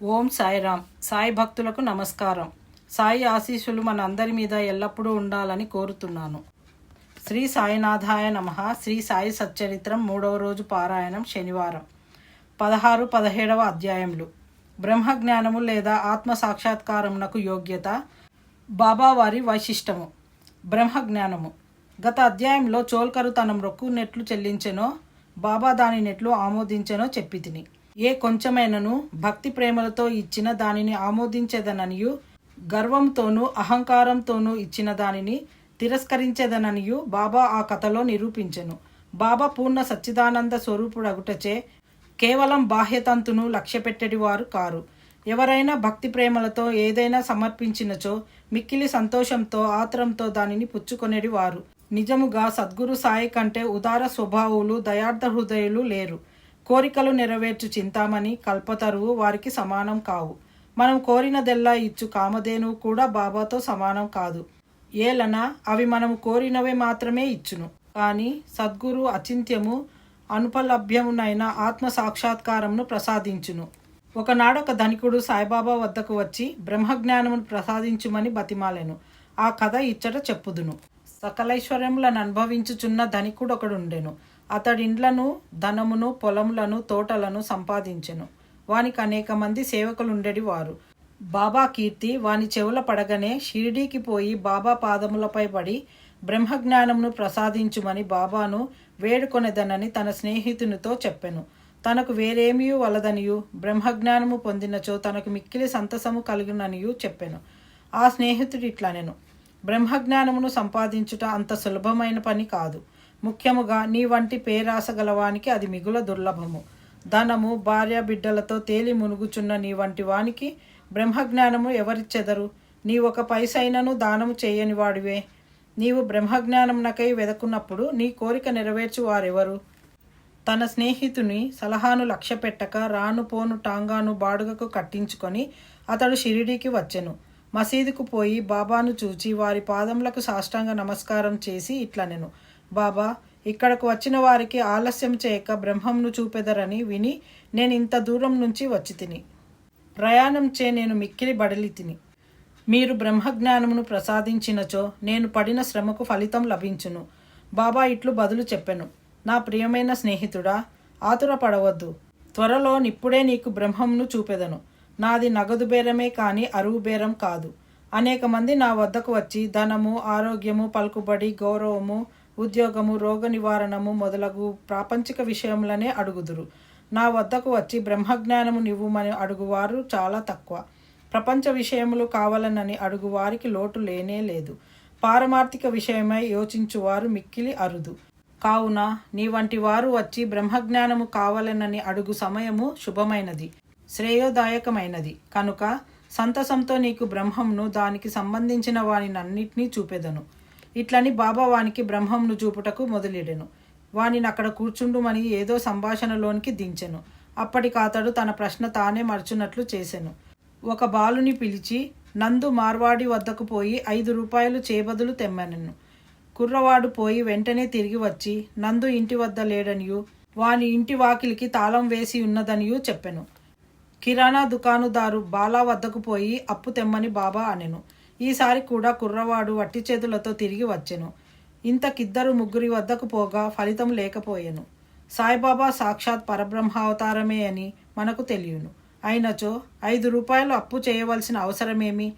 ఓం సాయిరామ్. సాయి భక్తులకు నమస్కారం. సాయి ఆశీస్సులు మన అందరి మీద ఎల్లప్పుడూ ఉండాలని కోరుతున్నాను. శ్రీ సాయినాథాయ నమః. శ్రీ సాయి సచ్చరిత్రం 3వ రోజు పారాయణం, శనివారం. 16-17 అధ్యాయములు. బ్రహ్మజ్ఞానము లేదా ఆత్మ సాక్షాత్కారమునకు యోగ్యత. బాబావారి వైశిష్టము. బ్రహ్మజ్ఞానము. గత అధ్యాయంలో చోల్కరు తన మొక్కు నెట్లు చెల్లించెనో, బాబా దాని నెట్లు ఆమోదించెనో చెప్పి తిని. ఏ కొంచెమైనను భక్తి ప్రేమలతో ఇచ్చిన దానిని ఆమోదించేదననియు, గర్వంతోనూ అహంకారంతోనూ ఇచ్చిన దానిని తిరస్కరించేదననియు బాబా ఆ కథలో నిరూపించెను. బాబా పూర్ణ సచ్చిదానంద స్వరూపుడగుటచే కేవలం బాహ్యతంతును లక్ష్యపెట్టేటివారు కారు. ఎవరైనా భక్తి ప్రేమలతో ఏదైనా సమర్పించినచో మిక్కిలి సంతోషంతో ఆత్రంతో దానిని పుచ్చుకొనేటి వారు. నిజముగా సద్గురు సాయి కంటే ఉదార స్వభావులు, దయార్థ హృదయులు లేరు. కోరికలు నెరవేర్చు చింతామణి, కల్పతరువు వారికి సమానం కావు. మనం కోరినదెల్లా ఇచ్చు కామధేను కూడా బాబాతో సమానం కాదు. ఏలన అవి మనము కోరినవే మాత్రమే ఇచ్చును. కానీ సద్గురు అచింత్యము అనుపలభ్యమునైన ఆత్మ సాక్షాత్కారమును ప్రసాదించును. ఒకనాడొక ధనికుడు సాయిబాబా వద్దకు వచ్చి బ్రహ్మజ్ఞానమును ప్రసాదించుమని బతిమాలెను. ఆ కథ ఇచ్చట చెప్పుదును. సకలైశ్వర్యములను అనుభవించుచున్న ధనికుడొకడుండెను. అతడిండ్లను, ధనమును, పొలములను, తోటలను సంపాదించెను. వానికి అనేక మంది సేవకులుండెడి వారు. బాబా కీర్తి వాని చెవుల పడగనే షిరిడీకి పోయి బాబా పాదములపై పడి బ్రహ్మజ్ఞానమును ప్రసాదించుమని బాబాను వేడుకొనెదనని తన స్నేహితునితో చెప్పెను. తనకు వేరేమీ వలదనియు, బ్రహ్మజ్ఞానము పొందినచో తనకు మిక్కిలి సంతసము కలుగుననియు చెప్పెను. ఆ స్నేహితుడు ఇట్లనెను: బ్రహ్మజ్ఞానమును సంపాదించుట అంత సులభమైన పని కాదు. ముఖ్యముగా నీ వంటి పేరాస గలవానికి అది మిగుల దుర్లభము. ధనము, భార్య, బిడ్డలతో తేలి మునుగుచున్న నీ వంటి వానికి బ్రహ్మజ్ఞానము ఎవరిచ్చెదరు? నీ ఒక పైసైనను దానము చేయని వాడివే. నీవు బ్రహ్మజ్ఞానమునకై వెదకున్నప్పుడు నీ కోరిక నెరవేర్చు వారెవరు? తన స్నేహితుని సలహాను లక్ష్యపెట్టక రాను పోను టాంగాను బాడుగకు కట్టించుకొని అతడు షిరిడీకి వచ్చెను. మసీదుకు పోయి బాబాను చూచి వారి పాదములకు సాష్టాంగ నమస్కారం చేసి ఇట్లనెను: బాబా, ఇక్కడకు వచ్చిన వారికి ఆలస్యం చేయక బ్రహ్మంను చూపెదరని విని నేను ఇంత దూరం నుంచి వచ్చి తిని. ప్రయాణం చే నేను మిక్కిలి బడలి తిని. మీరు బ్రహ్మజ్ఞానమును ప్రసాదించినచో నేను పడిన శ్రమకు ఫలితం లభించును. బాబా ఇట్లు బదులు చెప్పెను: నా ప్రియమైన స్నేహితుడా, ఆతురపడవద్దు. త్వరలో నిప్పుడే నీకు బ్రహ్మంను చూపెదను. నాది నగదు బేరమే కాని అరువు బేరం కాదు. అనేక మంది నా వద్దకు వచ్చి ధనము, ఆరోగ్యము, పలుకుబడి, గౌరవము, ఉద్యోగము, రోగ నివారణము మొదలగు ప్రాపంచిక విషయములనే అడుగుదురు. నా వద్దకు వచ్చి బ్రహ్మజ్ఞానము నివ్వుమని అడుగువారు చాలా తక్కువ. ప్రపంచ విషయములు కావాలనని అడుగువారికి లోటు లేనే లేదు. పారమార్థిక విషయమై యోచించువారు మిక్కిలి అరుదు. కావున నీ వంటి వారు వచ్చి బ్రహ్మజ్ఞానము కావాలనని అడుగు సమయము శుభమైనది, శ్రేయోదాయకమైనది. కనుక సంతసంతో నీకు బ్రహ్మంను, దానికి సంబంధించిన వానినన్నిటినీ చూపెదను. ఇట్లని బాబా వానికి బ్రహ్మంను చూపుటకు మొదలెడెను. వానిని అక్కడ కూర్చుండుమని ఏదో సంభాషణలోనికి దించెను. అప్పటికాతడు తన ప్రశ్న తానే మర్చున్నట్లు చేసెను. ఒక బాలుని పిలిచి నందు మార్వాడి వద్దకు పోయి 5 రూపాయలు చేబదులు తెమ్మనెను. కుర్రవాడు పోయి వెంటనే తిరిగి వచ్చి నందు ఇంటి వద్ద లేడనియు, వాని ఇంటి వాకిలికి తాళం వేసి ఉన్నదనియూ చెప్పెను. కిరాణా దుకాణుదారు బాలా వద్దకు పోయి అప్పు తెమ్మని బాబా అనెను. ఈసారి కూడా కుర్రవాడు వట్టి చేతులతో తిరిగి వచ్చెను. ఇంతకిద్దరు ముగ్గురి వద్దకు పోగా ఫలితం లేకపోయెను. సాయిబాబా సాక్షాత్ పరబ్రహ్మావతారమే అని మనకు తెలియను. అయినచో 5 రూపాయలు అప్పు చేయవలసిన అవసరమేమి?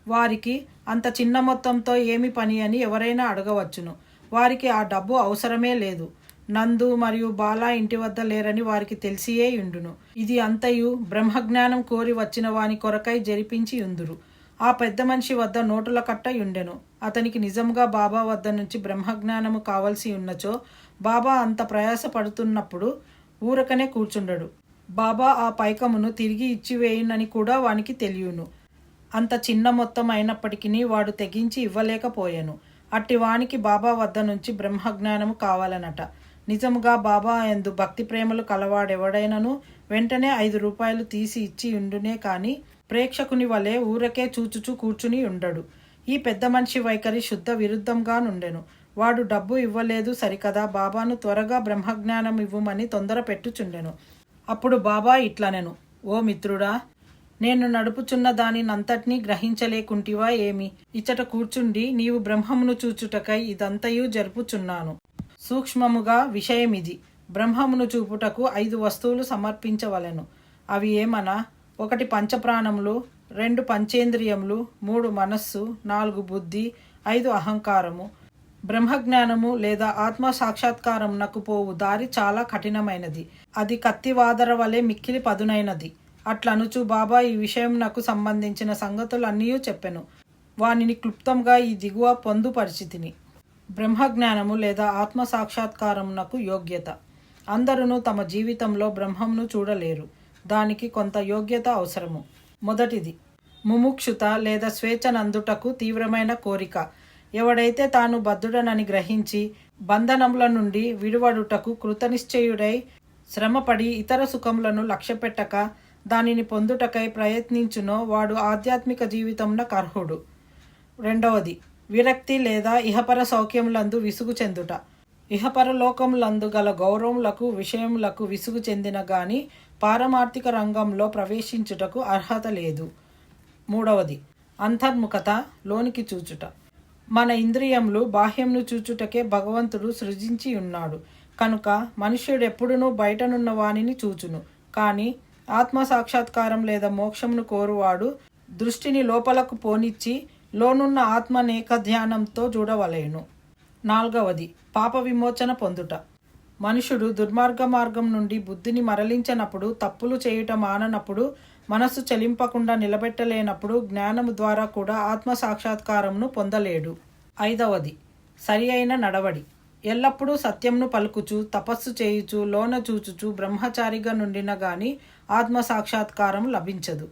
వారికి అంత చిన్న మొత్తంతో ఏమి పని అని ఎవరైనా అడగవచ్చును. వారికి ఆ డబ్బు అవసరమే లేదు. నందు మరియు బాలా ఇంటి వద్ద లేరని వారికి తెలిసియే యుండును. ఇది అంతయు బ్రహ్మజ్ఞానం కోరి వచ్చిన వాని కొరకై జరిపించి యుందురు. ఆ పెద్ద మనిషి వద్ద నోటుల కట్ట యుండెను. అతనికి నిజంగా బాబా వద్ద నుంచి బ్రహ్మజ్ఞానము కావలసి ఉన్నచో బాబా అంత ప్రయాస పడుతున్నప్పుడు ఊరకనే కూర్చుండడు. బాబా ఆ పైకమును తిరిగి ఇచ్చివేయునని కూడా వానికి తెలియను. అంత చిన్న మొత్తం అయినప్పటికీ వాడు తెగించి ఇవ్వలేకపోయాను. అట్టి వానికి బాబా వద్ద నుంచి బ్రహ్మజ్ఞానము కావాలనట. నిజముగా బాబా యందు భక్తి ప్రేమలు కలవాడెవడైనను వెంటనే 5 రూపాయలు తీసి ఇచ్చి ఉండునే కాని ప్రేక్షకుని వలె ఊరకే చూచుచూ కూర్చుని ఉండడు. ఈ పెద్ద మనిషి వైఖరి శుద్ధ విరుద్ధంగా నుండెను. వాడు డబ్బు ఇవ్వలేదు సరికదా, బాబాను త్వరగా బ్రహ్మజ్ఞానం ఇవ్వమని తొందర పెట్టుచుండెను. అప్పుడు బాబా ఇట్లనెను: ఓ మిత్రుడా, నేను నడుపుచున్న దానినంతటినీ గ్రహించలేకుంటివా ఏమి? ఇచ్చట కూర్చుండి నీవు బ్రహ్మమును చూచుటకై ఇదంతయు జరుపుచున్నాను. సూక్ష్మముగా విషయమిది. బ్రహ్మమును చూపుటకు 5 వస్తువులు సమర్పించవలెను. అవి ఏమనా? 1 పంచప్రాణములు, 2 పంచేంద్రియములు, 3 మనస్సు, 4 బుద్ధి, 5 అహంకారము. బ్రహ్మజ్ఞానము లేదా ఆత్మ సాక్షాత్కారమునకు పోవు దారి చాలా కఠినమైనది. అది కత్తివాదర వలె మిక్కిలి పదునైనది. అట్లనుచు బాబా ఈ విషయమునకు సంబంధించిన సంగతులన్నీ చెప్పెను. వానిని క్లుప్తంగా ఈ దిగువ పొందుపరిచితిని. బ్రహ్మజ్ఞానము లేదా ఆత్మ సాక్షాత్కారమునకు యోగ్యత. అందరూ తమ జీవితంలో బ్రహ్మమును చూడలేరు. దానికి కొంత యోగ్యత అవసరము. మొదటిది ముముక్షుత లేదా స్వేచ్ఛనందుటకు తీవ్రమైన కోరిక. ఎవడైతే తాను బద్ధుడనని గ్రహించి బంధనముల నుండి విడువడుటకు కృతనిశ్చయుడై శ్రమపడి ఇతర సుఖములను లక్ష్యపెట్టక దానిని పొందుటకై ప్రయత్నించునో వాడు ఆధ్యాత్మిక జీవితమునకు అర్హుడు. రెండవది విరక్తి లేదా ఇహపర సౌఖ్యములందు విసుగు చెందుట. ఇహపరలోకములందు గల గౌరవములకు విషయములకు విసుగు చెందిన గాని పారమార్థిక రంగంలో ప్రవేశించుటకు అర్హత లేదు. మూడవది అంతర్ముఖత, లోనికి చూచుట. మన ఇంద్రియములు బాహ్యంను చూచుటకే భగవంతుడు సృజించి ఉన్నాడు. కనుక మనుష్యుడెప్పుడునూ బయటనున్న వానిని చూచును. కానీ ఆత్మ సాక్షాత్కారం లేదా మోక్షమును కోరువాడు దృష్టిని లోపలకు పోనిచ్చి లోనున్న ఆత్మనేక ధ్యానంతో చూడవలేను. నాలుగవది పాప విమోచన పొందుట. మనుషుడు దుర్మార్గ మార్గం నుండి బుద్ధిని మరలించనప్పుడు, తప్పులు చేయుట మాననప్పుడు, మనస్సు చలింపకుండా నిలబెట్టలేనప్పుడు జ్ఞానము ద్వారా కూడా ఆత్మ సాక్షాత్కారమును పొందలేడు. ఐదవది సరి అయిన నడవడి. ఎల్లప్పుడూ సత్యంను పలుకుచు, తపస్సు చేయుచు, లోన చూచుచు బ్రహ్మచారిగా నుండిన గాని ఆత్మ సాక్షాత్కారం లభించదు.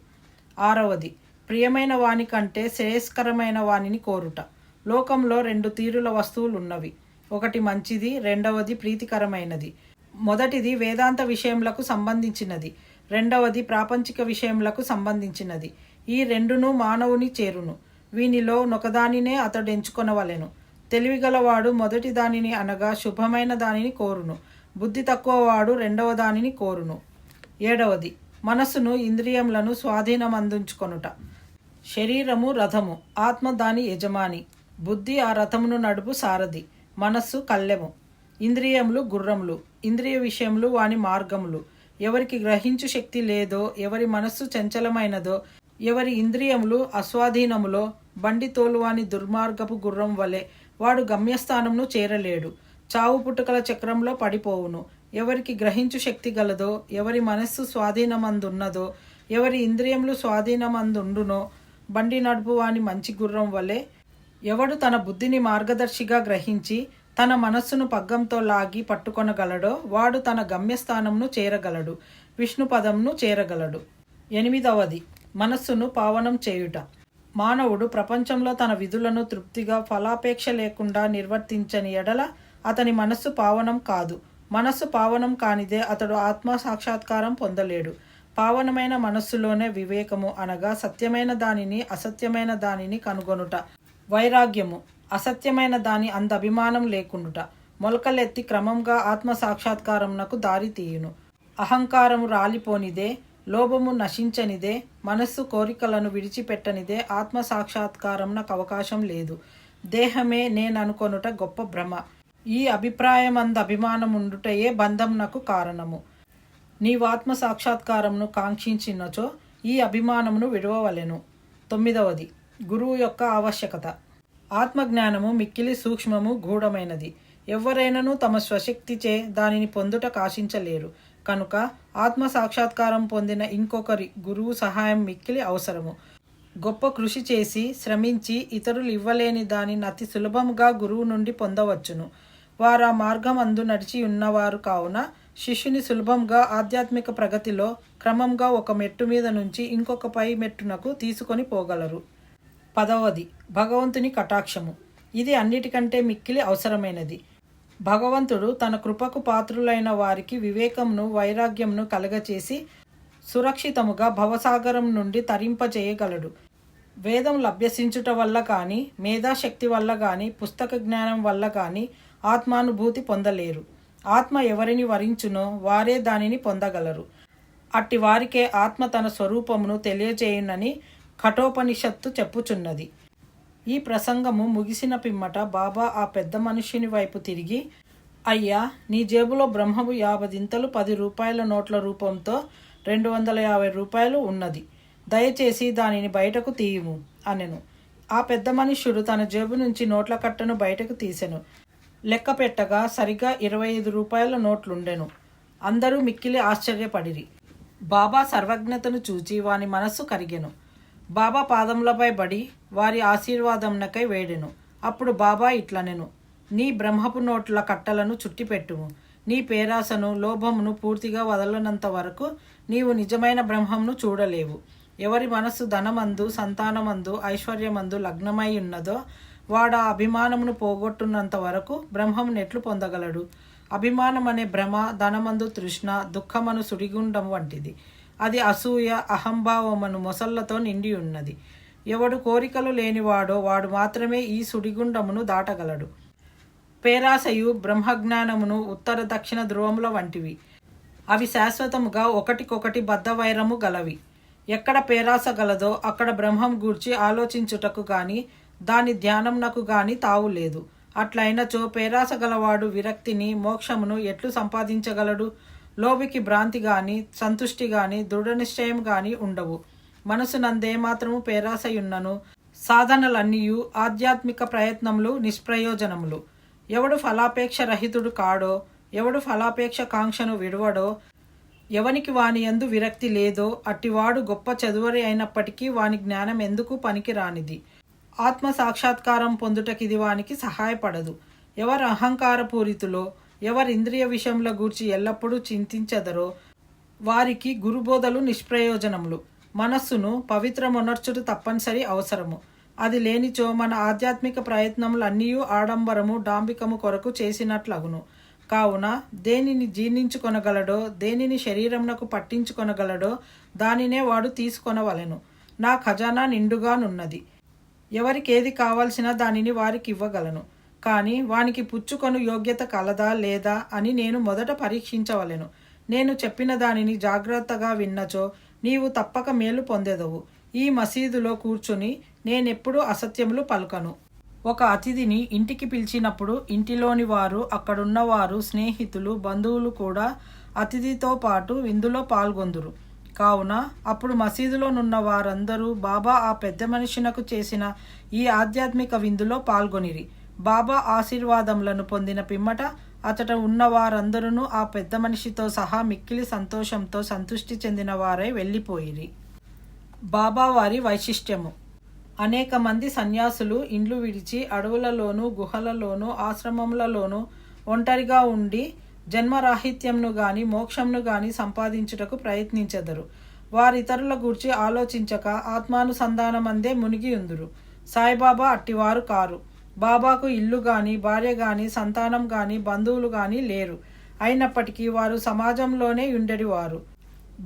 ఆరవది ప్రియమైన వాని కంటే శ్రేయస్కరమైన వానిని కోరుట. లోకంలో 2 తీరుల వస్తువులున్నవి. ఒకటి మంచిది, రెండవది ప్రీతికరమైనది. మొదటిది వేదాంత విషయములకు సంబంధించినది, రెండవది ప్రాపంచిక విషయములకు సంబంధించినది. ఈ రెండును మానవుని చేరును. వీనిలో నొకదానినే అతడు ఎంచుకొనవలెను. తెలివిగలవాడు మొదటి దానిని అనగా శుభమైన దానిని కోరును. బుద్ధి తక్కువవాడు రెండవ దానిని కోరును. ఏడవది మనస్సును ఇంద్రియములను స్వాధీనమందుంచుకొనుట. శరీరము రథము, ఆత్మ దాని యజమాని. బుద్ధి ఆ రథమును నడుపు సారథి, మనస్సు కళ్ళెము. ఇంద్రియములు గుర్రములు, ఇంద్రియ విషయములు వాని మార్గములు. ఎవరికి గ్రహించు శక్తి లేదో, ఎవరి మనస్సు చంచలమైనదో, ఎవరి ఇంద్రియములు అస్వాధీనములో బండి తోలువాని దుర్మార్గపు గుర్రం వలె వాడు గమ్యస్థానమును చేరలేడు. చావు పుట్టుకల చక్రంలో పడిపోవును. ఎవరికి గ్రహించు శక్తి గలదో, ఎవరి మనస్సు స్వాధీనమందున్నదో, ఎవరి ఇంద్రియములు స్వాధీనమందుండునో బండి నడుపువాని మంచి గుర్రం వలె ఎవడు తన బుద్ధిని మార్గదర్శిగా గ్రహించి తన మనస్సును పగ్గంతో లాగి పట్టుకొనగలడో వాడు తన గమ్యస్థానంను చేరగలడు, విష్ణు పదంను చేరగలడు. ఎనిమిదవది మనస్సును పావనం చేయుట. మానవుడు ప్రపంచంలో తన విధులను తృప్తిగా ఫలాపేక్ష లేకుండా నిర్వర్తించని ఎడల అతని మనస్సు పావనం కాదు. మనస్సు పావనం కానిదే అతడు ఆత్మ సాక్షాత్కారం పొందలేడు. పావనమైన మనస్సులోనే వివేకము అనగా సత్యమైన దానిని అసత్యమైన దానిని కనుగొనుట, వైరాగ్యము అసత్యమైన దాని అంద అభిమానం లేకుండుట మొలకలెత్తి క్రమంగా ఆత్మ సాక్షాత్కారమునకు దారి తీయును. అహంకారము రాలిపోనిదే, లోభము నశించనిదే, మనస్సు కోరికలను విడిచిపెట్టనిదే ఆత్మ సాక్షాత్కారమునకు అవకాశం లేదు. దేహమే నేననుకొనుట గొప్ప భ్రమ. ఈ అభిప్రాయమంద అభిమానముండుటయే బంధమునకు కారణము. నీవాత్మ సాక్షాత్కారమును కాంక్షించినచో ఈ అభిమానమును విడవవలెను. 9వది గురువు యొక్క ఆవశ్యకత. ఆత్మజ్ఞానము మిక్కిలి సూక్ష్మము, గూఢమైనది. ఎవరైనను తమ స్వశక్తిచే దానిని పొందుటకు ఆశించలేరు. కనుక ఆత్మ సాక్షాత్కారం పొందిన ఇంకొకరి గురువు సహాయం మిక్కిలి అవసరము. గొప్ప కృషి చేసి శ్రమించి ఇతరులు ఇవ్వలేని దానిని అతి సులభముగా గురువు నుండి పొందవచ్చును. వారు ఆ మార్గం అందు నడిచి ఉన్నవారు కావున శిష్యుని సులభంగా ఆధ్యాత్మిక ప్రగతిలో క్రమంగా ఒక మెట్టు మీద నుంచి ఇంకొక పై మెట్టునకు తీసుకొని పోగలరు. 10వది భగవంతుని కటాక్షము. ఇది అన్నిటికంటే మిక్కిలి అవసరమైనది. భగవంతుడు తన కృపకు పాత్రులైన వారికి వివేకమును వైరాగ్యమును కలగచేసి సురక్షితముగా భవసాగరం నుండి తరింపజేయగలడు. వేదం అభ్యసించుట వల్ల కానీ, మేధాశక్తి వల్ల కానీ, పుస్తక జ్ఞానం వల్ల కానీ ఆత్మానుభూతి పొందలేరు. ఆత్మ ఎవరిని వరించునో వారే దానిని పొందగలరు. అట్టి వారికే ఆత్మ తన స్వరూపమును తెలియజేయునని కఠోపనిషత్తు చెప్పుచున్నది. ఈ ప్రసంగము ముగిసిన పిమ్మట బాబా ఆ పెద్ద మనుష్యుని వైపు తిరిగి, అయ్యా, నీ జేబులో బ్రహ్మము 50 10 రూపాయల నోట్ల రూపంతో 250 రూపాయలు ఉన్నది. దయచేసి దానిని బయటకు తీయుము అనెను. ఆ పెద్ద మనుష్యుడు తన జేబు నుంచి నోట్ల కట్టను బయటకు తీసెను. లెక్క పెట్టగా సరిగా 25 రూపాయల నోట్లుండెను. అందరూ మిక్కిలి ఆశ్చర్యపడిరి. బాబా సర్వజ్ఞతను చూచి వాని మనస్సు కరిగెను. బాబా పాదములపై బడి వారి ఆశీర్వాదమునకై వేడెను. అప్పుడు బాబా ఇట్లనెను, నీ బ్రహ్మపు నోట్ల కట్టలను చుట్టిపెట్టుము. నీ పేరాసను లోభమును పూర్తిగా వదలనంత వరకు నీవు నిజమైన బ్రహ్మమును చూడలేవు. ఎవరి మనస్సు ధనమందు, సంతానమందు, ఐశ్వర్యమందు లగ్నమై ఉన్నదో వాడు ఆ అభిమానమును పోగొట్టున్నంత వరకు బ్రహ్మము నెట్లు పొందగలడు. అభిమానం అనే భ్రమ ధనమందు తృష్ణ, దుఃఖమను సుడిగుండం వంటిది. అది అసూయ, అహంభావమను మొసళ్లతో నిండి ఉన్నది. ఎవడు కోరికలు లేనివాడో వాడు మాత్రమే ఈ సుడిగుండమును దాటగలడు. పేరాసయు బ్రహ్మజ్ఞానమును ఉత్తర దక్షిణ ధ్రువముల వంటివి. అవి శాశ్వతముగా ఒకటికొకటి బద్ధవైరము గలవి. ఎక్కడ పేరాస గలదో అక్కడ బ్రహ్మం గూర్చి ఆలోచించుటకు గాని దాని ధ్యానమునకు గాని తావు లేదు. అట్లయినచో పేరాస గలవాడు విరక్తిని, మోక్షమును ఎట్లు సంపాదించగలడు? లోబికి భ్రాంతి గాని, సంతుష్టి గాని, దృఢనిశ్చయం గాని ఉండవు. మనసునందేమాత్రము పేరాసయున్నను సాధనలన్నీయు ఆధ్యాత్మిక ప్రయత్నములు నిష్ప్రయోజనములు. ఎవడు ఫలాపేక్ష రహితుడు కాడో, ఎవడు ఫలాపేక్ష కాంక్షను విడువడో, ఎవనికి వాని యందు విరక్తి లేదో అట్టివాడు గొప్ప చదువరి అయినప్పటికీ వాని జ్ఞానం ఎందుకు పనికిరానిది. ఆత్మ సాక్షాత్కారం పొందుటకిది వానికి సహాయపడదు. ఎవరు అహంకారపూరితులో, ఎవరు ఇంద్రియ విషయముల గూర్చి ఎల్లప్పుడూ చింతించదరో వారికి గురుబోధలు నిష్ప్రయోజనములు. మనస్సును పవిత్రమొనర్చుట తప్పనిసరి అవసరము. అది లేనిచో మన ఆధ్యాత్మిక ప్రయత్నములన్నీయూ ఆడంబరము, డాంబికము కొరకు చేసినట్లగును. కావున దేనిని జీర్ణించుకొనగలడో, దేనిని శరీరమునకు పట్టించుకొనగలడో దానినే వాడు తీసుకొనవలెను. నా ఖజానా నిండుగానున్నది. ఎవరికేది కావలసిన దానిని వారికి ఇవ్వగలను. కానీ వానికి పుచ్చుకొను యోగ్యత కలదా లేదా అని నేను మొదట పరీక్షించవలెను. నేను చెప్పిన దానిని జాగ్రత్తగా విన్నచో నీవు తప్పక మేలు పొందెదవు. ఈ మసీదులో కూర్చుని నేనెప్పుడూ అసత్యములు పలుకను. ఒక అతిథిని ఇంటికి పిలిచినప్పుడు ఇంటిలోని వారు, అక్కడున్నవారు, స్నేహితులు, బంధువులు కూడా అతిథితో పాటు విందులో పాల్గొందురు. కావున అప్పుడు మసీదులోనున్న వారందరూ బాబా ఆ పెద్ద మనిషినకు చేసిన ఈ ఆధ్యాత్మిక విందులో పాల్గొనిరి. బాబా ఆశీర్వాదములను పొందిన పిమ్మట అతట ఉన్న వారందరూ ఆ పెద్ద మనిషితో సహా మిక్కిలి సంతోషంతో సంతృష్టి చెందిన వారై వెళ్ళిపోయిరి. బాబా వారి వైశిష్ట్యము. అనేక మంది సన్యాసులు ఇండ్లు విడిచి అడవులలోనూ, గుహలలోనూ, ఆశ్రమములలోనూ ఒంటరిగా ఉండి జన్మరాహిత్యంను గాని మోక్షంను గాని సంపాదించుటకు ప్రయత్నించెదరు. వారితరుల గూర్చి ఆలోచించక ఆత్మానుసంధానమందే మునిగి ఉందురు. సాయిబాబా అట్టివారు కారు. బాబాకు ఇల్లు గాని, భార్య గాని, సంతానం గాని, బంధువులు గాని లేరు. అయినప్పటికీ వారు సమాజంలోనే ఉండేవారు.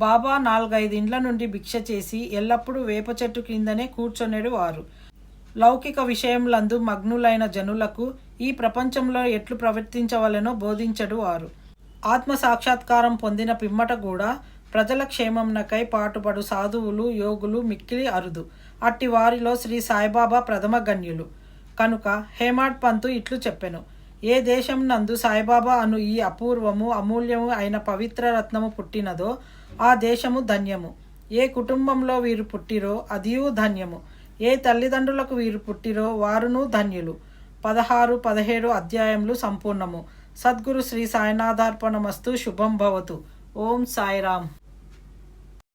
బాబా 4-5 ఇండ్ల నుండి భిక్ష చేసి ఎల్లప్పుడూ వేప చెట్టు క్రిందనే కూర్చొనేవారు. లౌకిక విషయములందు మగ్నులైన జనులకు ఈ ప్రపంచంలో ఎట్లు ప్రవర్తించవలెనో బోధించడు వారు. ఆత్మ సాక్షాత్కారం పొందిన పిమ్మట కూడా ప్రజల క్షేమంనకై పాటుపడు సాధువులు, యోగులు మిక్కిలి అరుదు. అట్టి వారిలో శ్రీ సాయిబాబా ప్రథమ గణ్యులు. కనుక హేమాడ్ పంతు ఇట్లు చెప్పెను, ఏ దేశం నందు సాయిబాబా అను ఈ అపూర్వము, అమూల్యము అయిన పవిత్ర రత్నము పుట్టినదో ఆ దేశము ధన్యము. ఏ కుటుంబంలో వీరు పుట్టిరో అదియూ ధన్యము. ఏ తల్లిదండ్రులకు వీరు పుట్టిరో వారును ధన్యులు. 16-17 అధ్యాయములు సంపూర్ణము. సద్గురు శ్రీ సాయినాథార్పణమస్తు. శుభం భవతు. ఓం సాయిరామ్.